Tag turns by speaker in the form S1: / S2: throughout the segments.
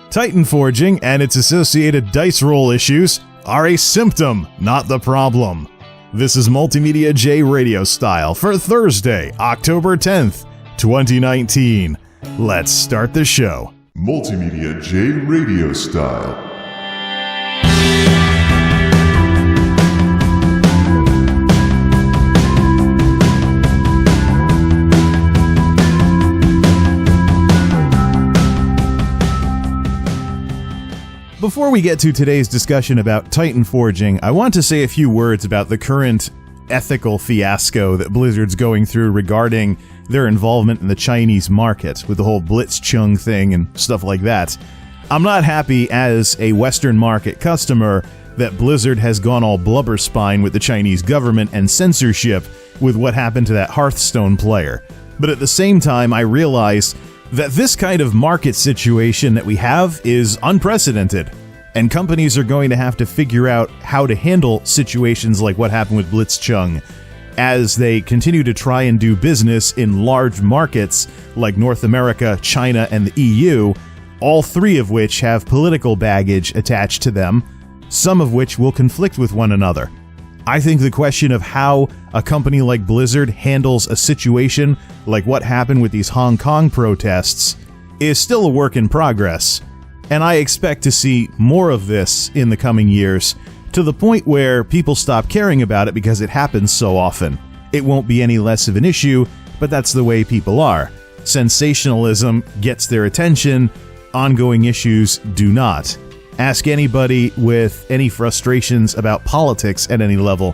S1: Titanforging and its associated dice roll issues are a symptom, not the problem. This is MultimediaJay Radio Style for Thursday, October 10th, 2019. Let's start the show.
S2: MultimediaJay Radio Style.
S1: Before we get to today's discussion about Titanforging, I want to say a few words about the current ethical fiasco that Blizzard's going through regarding their involvement in the Chinese market with the whole Blitzchung thing and stuff like that. I'm not happy as a Western market customer that Blizzard has gone all blubberspine with the Chinese government and censorship with what happened to that Hearthstone player. But at the same time, I realize that this kind of market situation that we have is unprecedented, and companies are going to have to figure out how to handle situations like what happened with Blitzchung as they continue to try and do business in large markets like North America, China, and the EU, all three of which have political baggage attached to them, some of which will conflict with one another. I think the question of how a company like Blizzard handles a situation like what happened with these Hong Kong protests is still a work in progress, and I expect to see more of this in the coming years, to the point where people stop caring about it because it happens so often. It won't be any less of an issue, but that's the way people are. Sensationalism gets their attention, ongoing issues do not. Ask anybody with any frustrations about politics at any level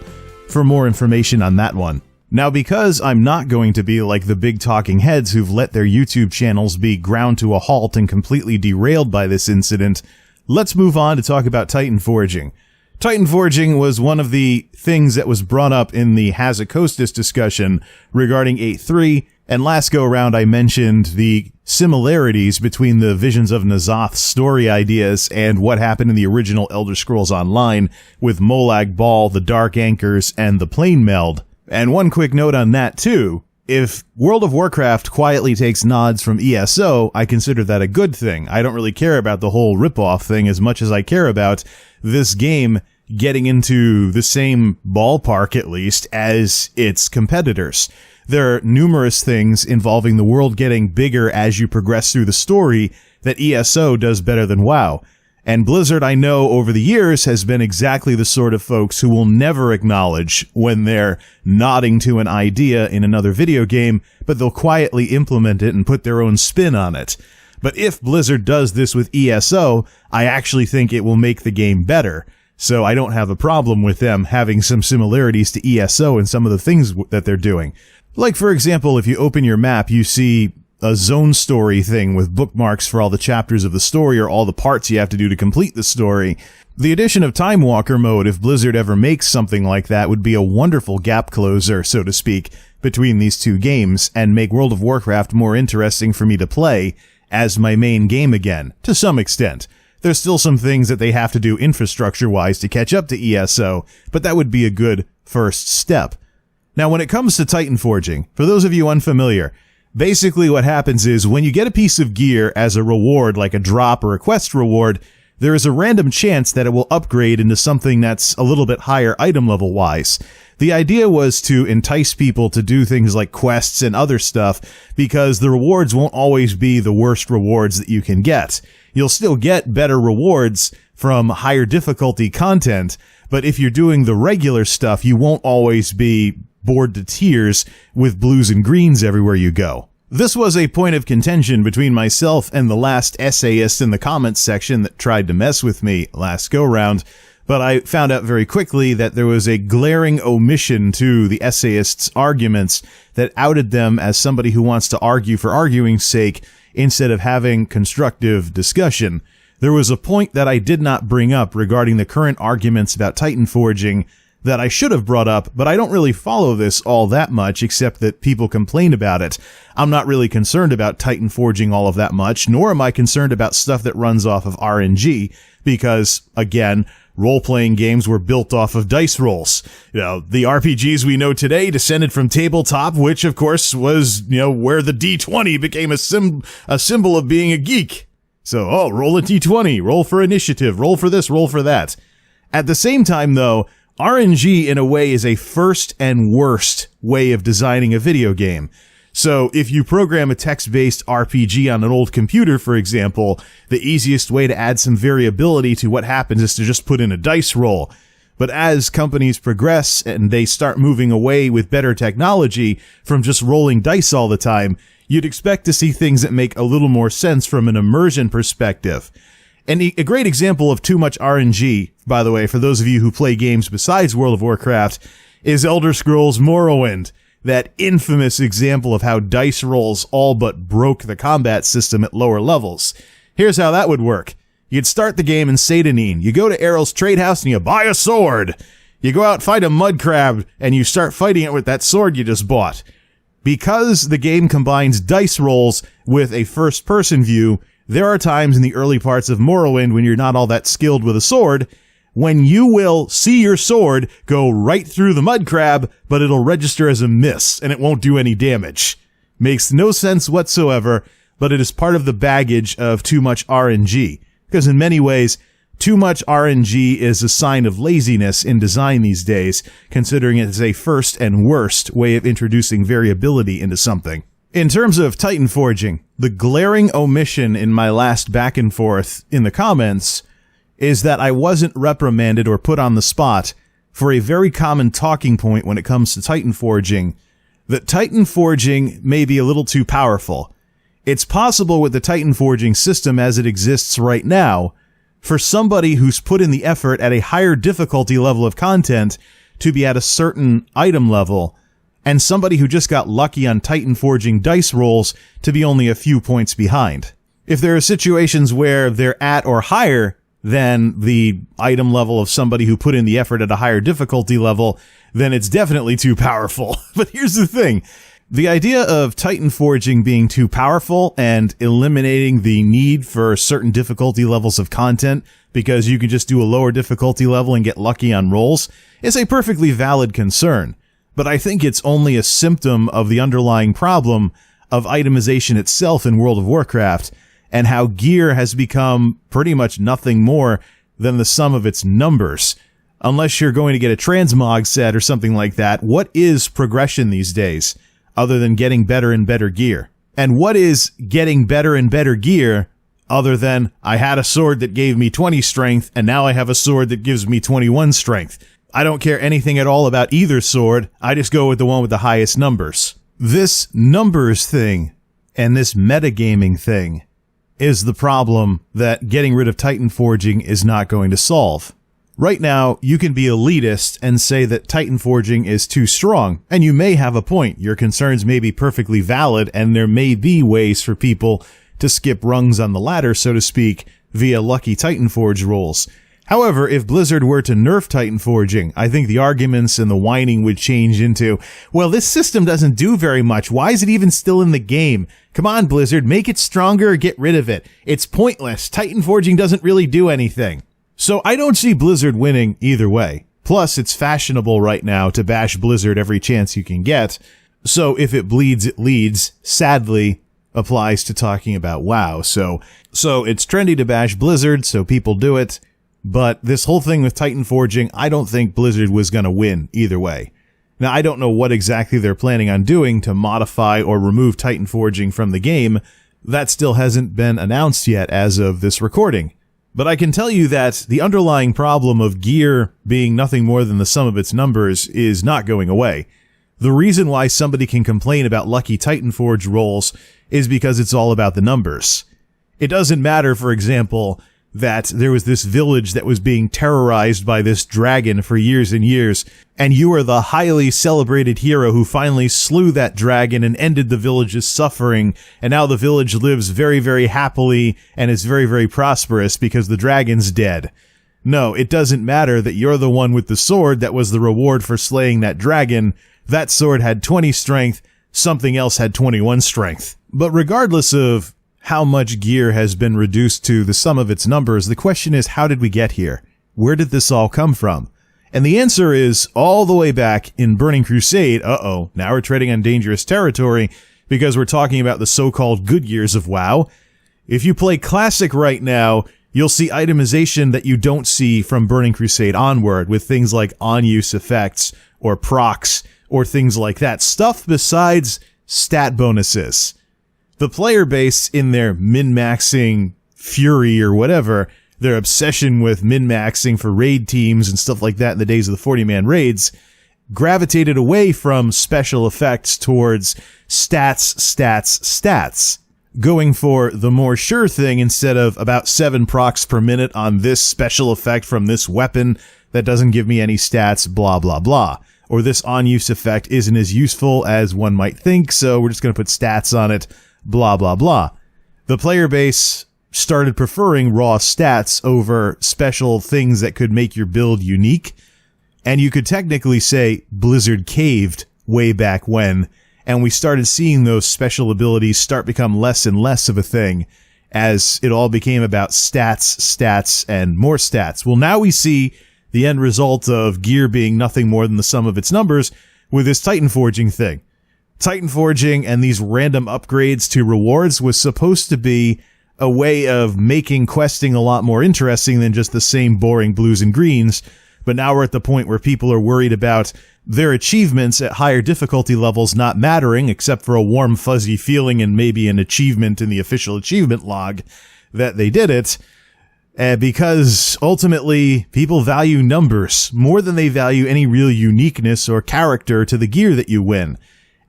S1: for more information on that one. Now, because I'm not going to be like the big talking heads who've let their YouTube channels be ground to a halt and completely derailed by this incident, let's move on to talk about Titanforging. Titanforging was one of the things that was brought up in the Hazakostas discussion regarding 8.3, and last go-around I mentioned the similarities between the Visions of N'Zoth story ideas and what happened in the original Elder Scrolls Online with Molag Bal, the Dark Anchors, and the Plane Meld. And one quick note on that too, if World of Warcraft quietly takes nods from ESO, I consider that a good thing. I don't really care about the whole ripoff thing as much as I care about this game getting into the same ballpark, at least, as its competitors. There are numerous things involving the world getting bigger as you progress through the story that ESO does better than WoW. And Blizzard, I know, over the years has been exactly the sort of folks who will never acknowledge when they're nodding to an idea in another video game, but they'll quietly implement it and put their own spin on it. But if Blizzard does this with ESO, I actually think it will make the game better. So I don't have a problem with them having some similarities to ESO in some of the things that they're doing. Like, for example, if you open your map, you see a zone story thing with bookmarks for all the chapters of the story or all the parts you have to do to complete the story. The addition of Time Walker mode, if Blizzard ever makes something like that, would be a wonderful gap closer, so to speak, between these two games and make World of Warcraft more interesting for me to play as my main game again, to some extent. There's still some things that they have to do infrastructure-wise to catch up to ESO, but that would be a good first step. Now, when it comes to Titanforging, for those of you unfamiliar, basically what happens is when you get a piece of gear as a reward, like a drop or a quest reward, there is a random chance that it will upgrade into something that's a little bit higher item level-wise. The idea was to entice people to do things like quests and other stuff, because the rewards won't always be the worst rewards that you can get. You'll still get better rewards from higher difficulty content, but if you're doing the regular stuff, you won't always be bored to tears with blues and greens everywhere you go. This was a point of contention between myself and the last essayist in the comments section that tried to mess with me last go-round, but I found out very quickly that there was a glaring omission to the essayist's arguments that outed them as somebody who wants to argue for arguing's sake instead of having constructive discussion. There was a point that I did not bring up regarding the current arguments about Titanforging that I should have brought up, but I don't really follow this all that much, except that people complain about it. I'm not really concerned about Titanforging all of that much, nor am I concerned about stuff that runs off of RNG, because, again, role-playing games were built off of dice rolls. You know, the RPGs we know today descended from tabletop, which, of course, was, where the D20 became a symbol of being a geek. So, roll a d20, roll for initiative, roll for this, roll for that. At the same time, though, RNG in a way is a first and worst way of designing a video game. So if you program a text-based RPG on an old computer, for example, the easiest way to add some variability to what happens is to just put in a dice roll. But as companies progress and they start moving away with better technology from just rolling dice all the time, you'd expect to see things that make a little more sense from an immersion perspective. And a great example of too much RNG, by the way, for those of you who play games besides World of Warcraft, is Elder Scrolls Morrowind. That infamous example of how dice rolls all but broke the combat system at lower levels. Here's how that would work. You'd start the game in Satanin. You go to Errol's trade house and you buy a sword. You go out, fight a mud crab, and you start fighting it with that sword you just bought. Because the game combines dice rolls with a first-person view, there are times in the early parts of Morrowind when you're not all that skilled with a sword, when you will see your sword go right through the mud crab, but it'll register as a miss, and it won't do any damage. Makes no sense whatsoever, but it is part of the baggage of too much RNG. Because in many ways, too much RNG is a sign of laziness in design these days, considering it is a first and worst way of introducing variability into something. In terms of Titanforging, the glaring omission in my last back and forth in the comments is that I wasn't reprimanded or put on the spot for a very common talking point when it comes to Titanforging, that Titanforging may be a little too powerful. It's possible with the Titanforging system as it exists right now, for somebody who's put in the effort at a higher difficulty level of content to be at a certain item level, and somebody who just got lucky on Titanforging dice rolls to be only a few points behind. If there are situations where they're at or higher than the item level of somebody who put in the effort at a higher difficulty level, then it's definitely too powerful. But here's the thing. The idea of Titanforging being too powerful and eliminating the need for certain difficulty levels of content because you can just do a lower difficulty level and get lucky on rolls is a perfectly valid concern. But I think it's only a symptom of the underlying problem of itemization itself in World of Warcraft, and how gear has become pretty much nothing more than the sum of its numbers. Unless you're going to get a transmog set or something like that, what is progression these days, other than getting better and better gear? And what is getting better and better gear, other than I had a sword that gave me 20 strength, and now I have a sword that gives me 21 strength? I don't care anything at all about either sword, I just go with the one with the highest numbers. This numbers thing, and this metagaming thing, is the problem that getting rid of Titanforging is not going to solve. Right now, you can be elitist and say that Titanforging is too strong, and you may have a point. Your concerns may be perfectly valid, and there may be ways for people to skip rungs on the ladder, so to speak, via lucky Titanforge rolls. However, if Blizzard were to nerf Titanforging, I think the arguments and the whining would change into, well, this system doesn't do very much. Why is it even still in the game? Come on, Blizzard, make it stronger or get rid of it. It's pointless. Titanforging doesn't really do anything. So I don't see Blizzard winning either way. Plus, it's fashionable right now to bash Blizzard every chance you can get. So if it bleeds, it leads. Sadly, applies to talking about WoW. So it's trendy to bash Blizzard, so people do it. But this whole thing with Titanforging, I don't think Blizzard was going to win either way. Now, I don't know what exactly they're planning on doing to modify or remove Titanforging from the game. That still hasn't been announced yet as of this recording. But I can tell you that the underlying problem of gear being nothing more than the sum of its numbers is not going away. The reason why somebody can complain about lucky Titanforge rolls is because it's all about the numbers. It doesn't matter, for example, that there was this village that was being terrorized by this dragon for years and years, and you are the highly celebrated hero who finally slew that dragon and ended the village's suffering, and now the village lives very, very happily and is very, very prosperous because the dragon's dead. No, it doesn't matter that you're the one with the sword that was the reward for slaying that dragon. That sword had 20 strength, something else had 21 strength. But regardless of how much gear has been reduced to the sum of its numbers, the question is, how did we get here? Where did this all come from? And the answer is all the way back in Burning Crusade. Now we're treading on dangerous territory because we're talking about the so-called good years of WoW. If you play Classic right now, you'll see itemization that you don't see from Burning Crusade onward, with things like on-use effects or procs or things like that. Stuff besides stat bonuses. The player base, in their min-maxing fury or whatever, their obsession with min-maxing for raid teams and stuff like that in the days of the 40-man raids, gravitated away from special effects towards stats, going for the more sure thing instead of about 7 procs per minute on this special effect from this weapon that doesn't give me any stats, blah, blah, blah. Or this on-use effect isn't as useful as one might think, so we're just going to put stats on it, blah, blah, blah. The player base started preferring raw stats over special things that could make your build unique. And you could technically say Blizzard caved way back when, and we started seeing those special abilities start become less and less of a thing as it all became about stats, and more stats. Well, now we see the end result of gear being nothing more than the sum of its numbers with this Titanforging thing. Titanforging and these random upgrades to rewards was supposed to be a way of making questing a lot more interesting than just the same boring blues and greens. But now we're at the point where people are worried about their achievements at higher difficulty levels not mattering, except for a warm, fuzzy feeling and maybe an achievement in the official achievement log that they did it, because ultimately people value numbers more than they value any real uniqueness or character to the gear that you win.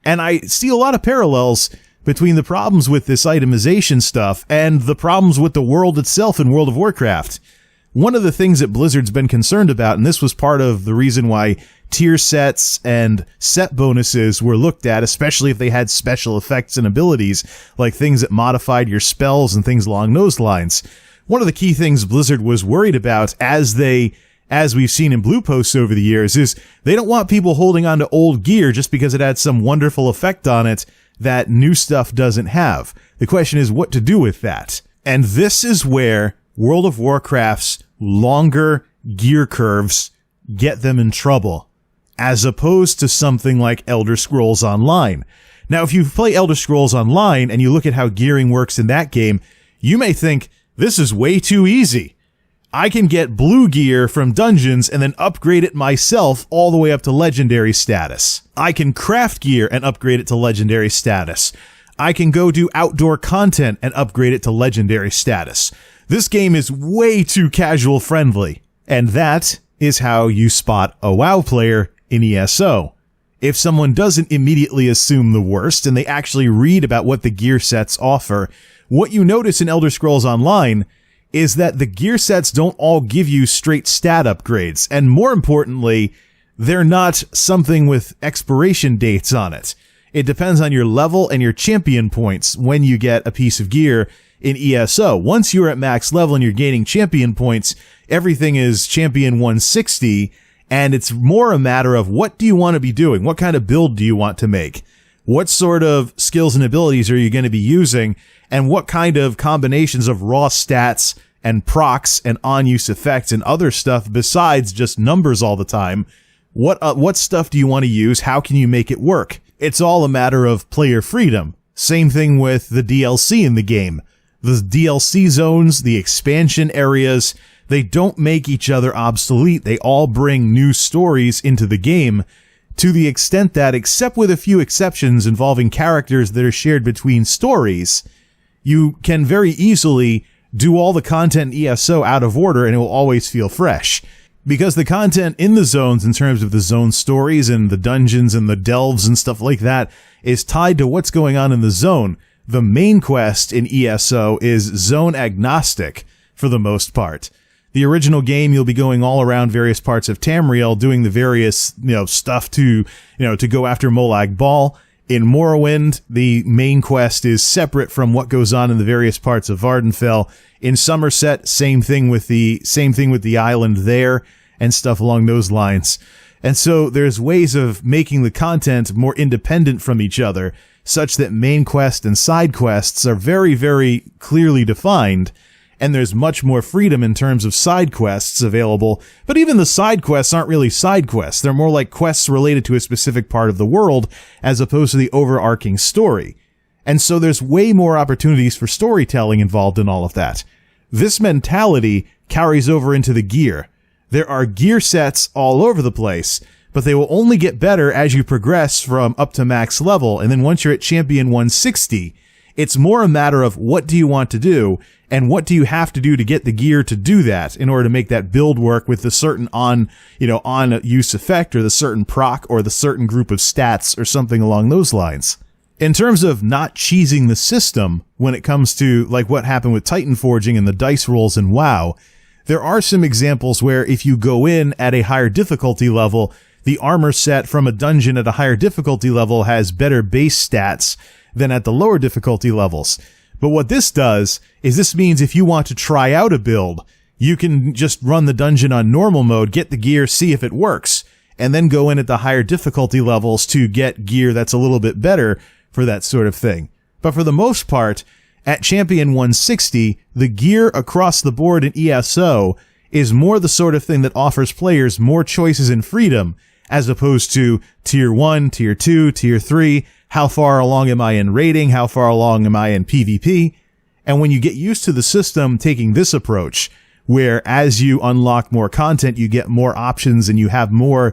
S1: And I see a lot of parallels between the problems with this itemization stuff and the problems with the world itself in World of Warcraft. One of the things that Blizzard's been concerned about, and this was part of the reason why tier sets and set bonuses were looked at, especially if they had special effects and abilities, like things that modified your spells and things along those lines. One of the key things Blizzard was worried about, as we've seen in Blue Posts over the years, is they don't want people holding on to old gear just because it had some wonderful effect on it that new stuff doesn't have. The question is what to do with that. And this is where World of Warcraft's longer gear curves get them in trouble, as opposed to something like Elder Scrolls Online. Now, if you play Elder Scrolls Online and you look at how gearing works in that game, you may think, this is way too easy. I can get blue gear from dungeons and then upgrade it myself all the way up to legendary status. I can craft gear and upgrade it to legendary status. I can go do outdoor content and upgrade it to legendary status. This game is way too casual friendly, and that is how you spot a WoW player in ESO. If someone doesn't immediately assume the worst and they actually read about what the gear sets offer, what you notice in Elder Scrolls Online is that the gear sets don't all give you straight stat upgrades, and more importantly, they're not something with expiration dates on it. It depends on your level and your champion points when you get a piece of gear in ESO. Once you're at max level and you're gaining champion points, everything is champion 160, and it's more a matter of what do you want to be doing? What kind of build do you want to make? What sort of skills and abilities are you going to be using? And what kind of combinations of raw stats and procs and on-use effects and other stuff besides just numbers all the time? What stuff do you want to use? How can you make it work? It's all a matter of player freedom. Same thing with the DLC in the game. The DLC zones, the expansion areas, they don't make each other obsolete. They all bring new stories into the game, to the extent that, except with a few exceptions involving characters that are shared between stories, you can very easily do all the content in ESO out of order and it will always feel fresh. Because the content in the zones, in terms of the zone stories and the dungeons and the delves and stuff like that, is tied to what's going on in the zone. The main quest in ESO is zone agnostic for the most part. The original game, you'll be going all around various parts of Tamriel doing the various, stuff to go after Molag Bal. In Morrowind, the main quest is separate from what goes on in the various parts of Vardenfell. In Somerset, same thing with the island there and stuff along those lines. And so there's ways of making the content more independent from each other, such that main quest and side quests are very, very clearly defined, and there's much more freedom in terms of side quests available. But even the side quests aren't really side quests. They're more like quests related to a specific part of the world, as opposed to the overarching story. And so there's way more opportunities for storytelling involved in all of that. This mentality carries over into the gear. There are gear sets all over the place, but they will only get better as you progress from up to max level. And then once you're at champion 160, it's more a matter of what do you want to do and what do you have to do to get the gear to do that in order to make that build work with the certain on use effect or the certain proc or the certain group of stats or something along those lines. In terms of not cheesing the system when it comes to like what happened with Titanforging and the dice rolls in WoW, there are some examples where if you go in at a higher difficulty level, the armor set from a dungeon at a higher difficulty level has better base stats than at the lower difficulty levels. But what this does is this means if you want to try out a build, you can just run the dungeon on normal mode, get the gear, see if it works, and then go in at the higher difficulty levels to get gear that's a little bit better for that sort of thing. But for the most part, at Champion 160, the gear across the board in ESO is more the sort of thing that offers players more choices and freedom, as opposed to Tier 1, Tier 2, Tier 3, how far along am I in raiding, how far along am I in PvP, and when you get used to the system taking this approach, where as you unlock more content, you get more options and you have more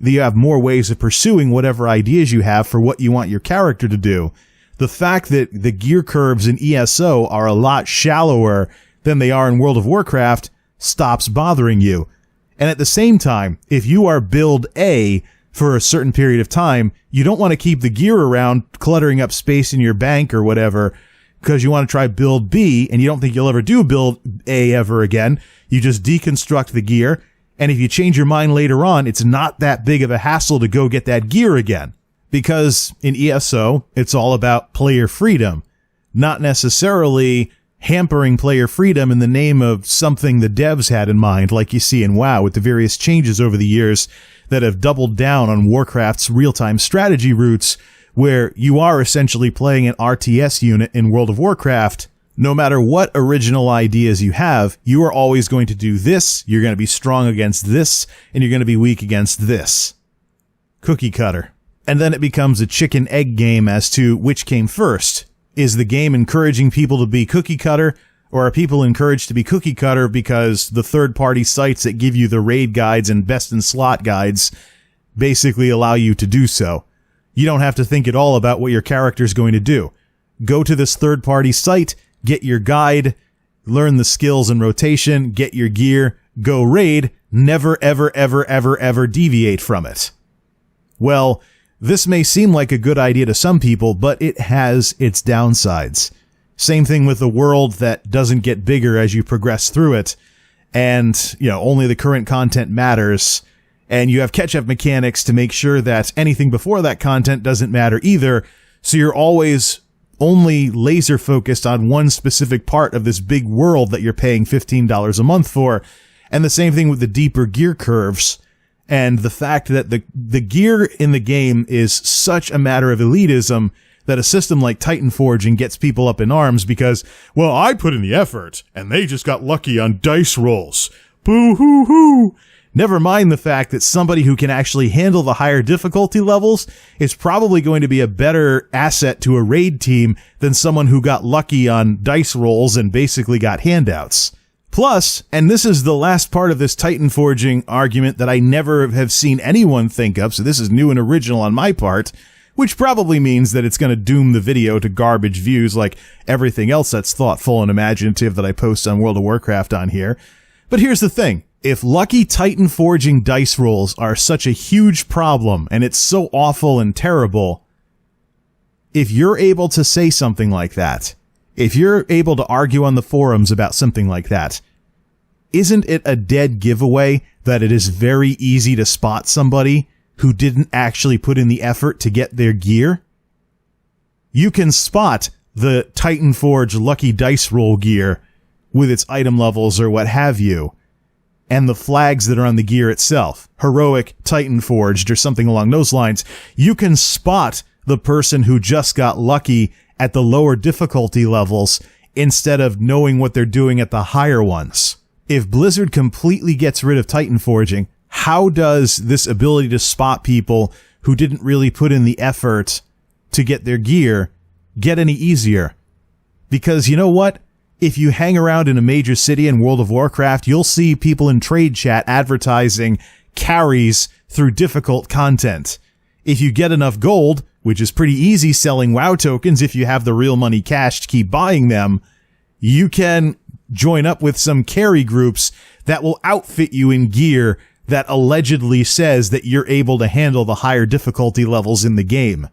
S1: ways of pursuing whatever ideas you have for what you want your character to do, the fact that the gear curves in ESO are a lot shallower than they are in World of Warcraft stops bothering you. And at the same time, if you are build A for a certain period of time, you don't want to keep the gear around cluttering up space in your bank or whatever because you want to try build B and you don't think you'll ever do build A ever again. You just deconstruct the gear, and if you change your mind later on, it's not that big of a hassle to go get that gear again. Because in ESO, it's all about player freedom, not necessarily hampering player freedom in the name of something the devs had in mind, like you see in WoW with the various changes over the years that have doubled down on Warcraft's real-time strategy roots, where you are essentially playing an RTS unit in World of Warcraft. No matter what original ideas you have, you are always going to do this, you're going to be strong against this, and you're going to be weak against this. Cookie cutter. And then it becomes a chicken-egg game as to which came first. Is the game encouraging people to be cookie cutter, or are people encouraged to be cookie cutter because the third-party sites that give you the raid guides and best-in-slot guides basically allow you to do so? You don't have to think at all about what your character's going to do. Go to this third-party site, get your guide, learn the skills and rotation, get your gear, go raid, never, ever, ever, ever, ever deviate from it. Well, this may seem like a good idea to some people, but it has its downsides. Same thing with a world that doesn't get bigger as you progress through it, and, only the current content matters, and you have catch-up mechanics to make sure that anything before that content doesn't matter either, so you're always only laser focused on one specific part of this big world that you're paying $15 a month for. And the same thing with the deeper gear curves and the fact that the gear in the game is such a matter of elitism that a system like Titanforging gets people up in arms because, well, I put in the effort and they just got lucky on dice rolls. Boo hoo hoo. Never mind the fact that somebody who can actually handle the higher difficulty levels is probably going to be a better asset to a raid team than someone who got lucky on dice rolls and basically got handouts. Plus, and this is the last part of this Titanforging argument that I never have seen anyone think of, so this is new and original on my part, which probably means that it's going to doom the video to garbage views like everything else that's thoughtful and imaginative that I post on World of Warcraft on here. But here's the thing. If lucky Titanforging dice rolls are such a huge problem and it's so awful and terrible, if you're able to say something like that, if you're able to argue on the forums about something like that, isn't it a dead giveaway that it is very easy to spot somebody who didn't actually put in the effort to get their gear? You can spot the Titanforge lucky dice roll gear with its item levels or what have you, and the flags that are on the gear itself, heroic, Titanforged, or something along those lines. You can spot the person who just got lucky at the lower difficulty levels instead of knowing what they're doing at the higher ones. If Blizzard completely gets rid of Titanforging, how does this ability to spot people who didn't really put in the effort to get their gear get any easier. Because you know what? If you hang around in a major city in World of Warcraft, you'll see people in trade chat advertising carries through difficult content. If you get enough gold, which is pretty easy selling WoW tokens if you have the real money cash to keep buying them, you can join up with some carry groups that will outfit you in gear that allegedly says that you're able to handle the higher difficulty levels in the game.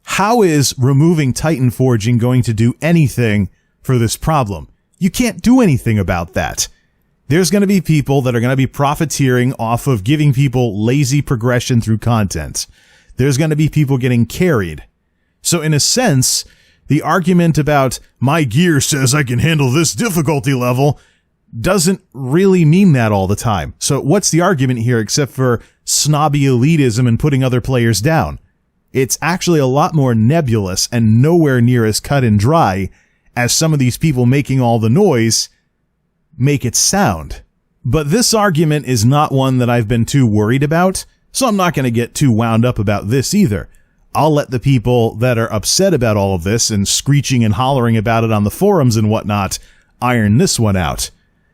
S1: How is removing Titanforging going to do anything for this problem? You can't do anything about that. There's going to be people that are going to be profiteering off of giving people lazy progression through content. There's going to be people getting carried. So in a sense, the argument about my gear says I can handle this difficulty level doesn't really mean that all the time. So what's the argument here except for snobby elitism and putting other players down? It's actually a lot more nebulous and nowhere near as cut and dry as some of these people making all the noise make it sound. But this argument is not one that I've been too worried about, so I'm not going to get too wound up about this either. I'll let the people that are upset about all of this and screeching and hollering about it on the forums and whatnot iron this one out.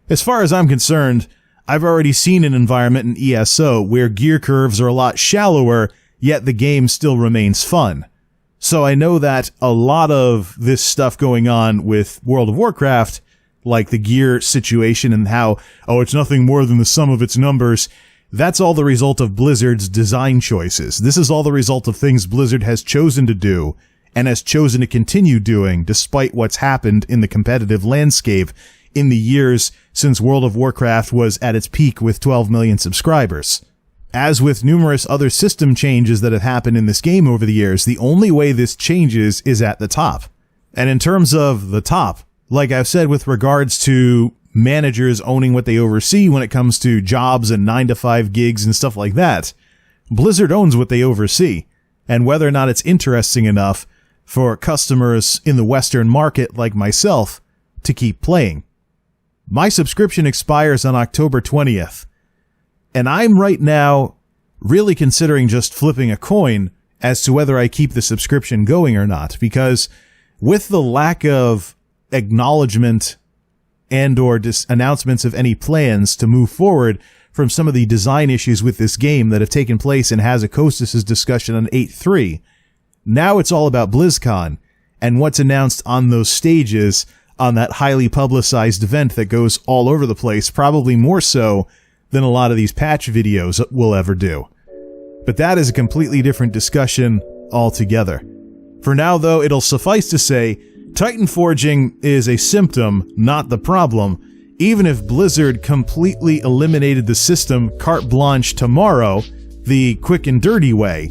S1: As far as I'm concerned, I've already seen an environment in ESO where gear curves are a lot shallower, yet the game still remains fun. So I know that a lot of this stuff going on with World of Warcraft, like the gear situation and how, it's nothing more than the sum of its numbers, that's all the result of Blizzard's design choices. This is all the result of things Blizzard has chosen to do and has chosen to continue doing despite what's happened in the competitive landscape in the years since World of Warcraft was at its peak with 12 million subscribers. As with numerous other system changes that have happened in this game over the years, the only way this changes is at the top. And in terms of the top, like I've said with regards to managers owning what they oversee when it comes to jobs and 9-to-5 gigs and stuff like that, Blizzard owns what they oversee, and whether or not it's interesting enough for customers in the Western market like myself to keep playing. My subscription expires on October 20th, and I'm right now really considering just flipping a coin as to whether I keep the subscription going or not, because with the lack of acknowledgement and or announcements of any plans to move forward from some of the design issues with this game that have taken place in Hazukosis' discussion on 8.3, now it's all about BlizzCon and what's announced on those stages on that highly publicized event that goes all over the place, probably more so than a lot of these patch videos will ever do. But that is a completely different discussion altogether. For now, though, it'll suffice to say, Titanforging is a symptom, not the problem. Even if Blizzard completely eliminated the system carte blanche tomorrow, the quick and dirty way,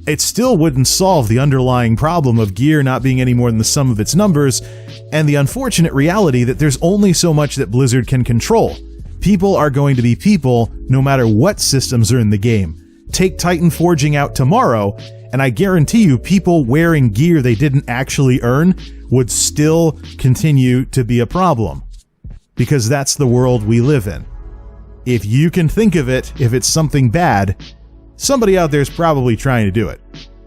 S1: it still wouldn't solve the underlying problem of gear not being any more than the sum of its numbers, and the unfortunate reality that there's only so much that Blizzard can control. People are going to be people no matter what systems are in the game. Take Titanforging out tomorrow, and I guarantee you people wearing gear they didn't actually earn would still continue to be a problem. Because that's the world we live in. If you can think of it, if it's something bad, somebody out there is probably trying to do it.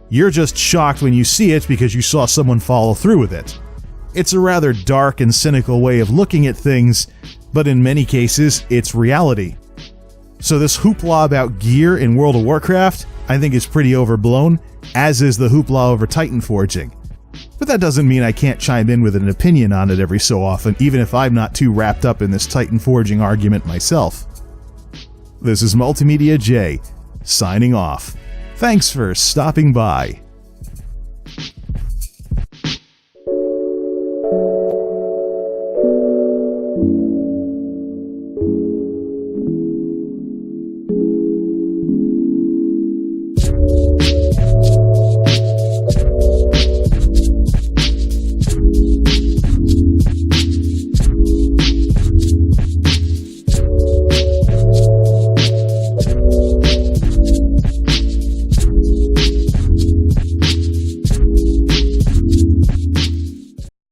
S1: You're just shocked when you see it because you saw someone follow through with it. It's a rather dark and cynical way of looking at things, but in many cases, it's reality. So this hoopla about gear in World of Warcraft, I think is pretty overblown, as is the hoopla over Titanforging. But that doesn't mean I can't chime in with an opinion on it every so often, even if I'm not too wrapped up in this Titanforging argument myself. This is MultimediaJay, signing off. Thanks for stopping by.